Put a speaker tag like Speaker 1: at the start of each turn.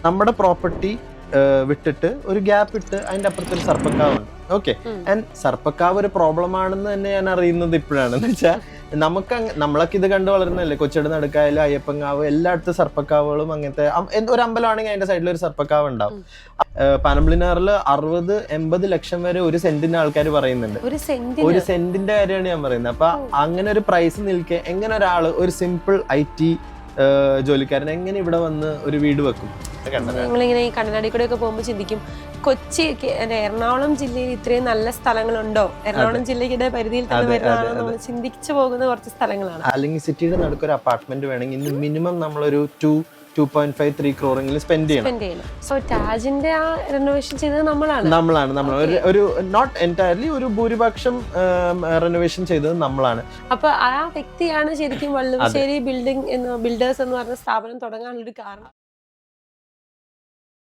Speaker 1: നമ്മുടെ പ്രോപ്പർട്ടി വിട്ടിട്ട് ഒരു ഗ്യാപ്പ് ഇട്ട് അതിന്റെ അപ്പുറത്തൊരു സർപ്പക്കാവുണ്ട്. ഓക്കെ, ആൻഡ് സർപ്പക്കാവ് ഒരു പ്രോബ്ലം ആണെന്ന് തന്നെ ഞാൻ അറിയുന്നത് ഇപ്പോഴാണ്. എന്ന് വെച്ചാൽ നമ്മളൊക്കെ ഇത് കണ്ടു വളരുന്നല്ലേ. കൊച്ചിയുടെ നടുക്കായാലും അയ്യപ്പങ്കാവ് എല്ലായിടത്തും സർപ്പക്കാവുകളും അങ്ങനത്തെ ഒരു അമ്പലമാണെങ്കിൽ അതിന്റെ സൈഡിൽ ഒരു സർപ്പക്കാവ് ഉണ്ടാവും. പനമ്പിളിനാറില് 60-80 ലക്ഷം വരെ ഒരു സെന്റിന്റെ ആൾക്കാർ പറയുന്നുണ്ട്. ഒരു സെന്റിന്റെ കാര്യമാണ് ഞാൻ പറയുന്നത്. അപ്പൊ അങ്ങനെ ഒരു പ്രൈസ് നിൽക്കെ എങ്ങനെ ഒരാള് ഒരു സിമ്പിൾ IT ജോലിക്കാരൻ എങ്ങനെ ഇവിടെ വന്ന് ഒരു വീട് വെക്കും?
Speaker 2: ഞങ്ങളിങ്ങനെ ഈ കണ്ണനാടി കൂടെ ഒക്കെ പോകുമ്പോൾ ചിന്തിക്കും, കൊച്ചി എറണാകുളം ജില്ലയിൽ ഇത്രയും നല്ല സ്ഥലങ്ങളുണ്ടോ, എറണാകുളം ജില്ലയുടെ പരിധിയിൽ തന്നെ വരുന്നതാണോ നമ്മൾ ചിന്തിച്ചു പോകുന്ന കുറച്ച് സ്ഥലങ്ങളാണ്.
Speaker 1: അല്ലെങ്കിൽ സിറ്റിയുടെ നടുക്കൊരു അപ്പാർട്ട്മെന്റ് വേണമെങ്കിൽ മിനിമം നമ്മളൊരു 2.5-3 crore സ്പെൻഡ് ചെയ്യണം.
Speaker 2: സോ ടാജിന്റെ ആ റെനോവേഷൻ ചെയ്തത്
Speaker 1: നമ്മളാണ് ഒരു നോട്ട് എൻറ്റയർലി, ഒരു ഭൂരിപക്ഷം റെനോവേഷൻ ചെയ്തത് നമ്മളാണ്.
Speaker 2: അപ്പൊ ആ വ്യക്തിയാണ് ശരിക്കും വള്ളുവശ്ശേരി ബിൽഡേഴ്സ് എന്ന് പറഞ്ഞ സ്ഥാപനം തുടങ്ങാനുള്ളൊരു കാരണം.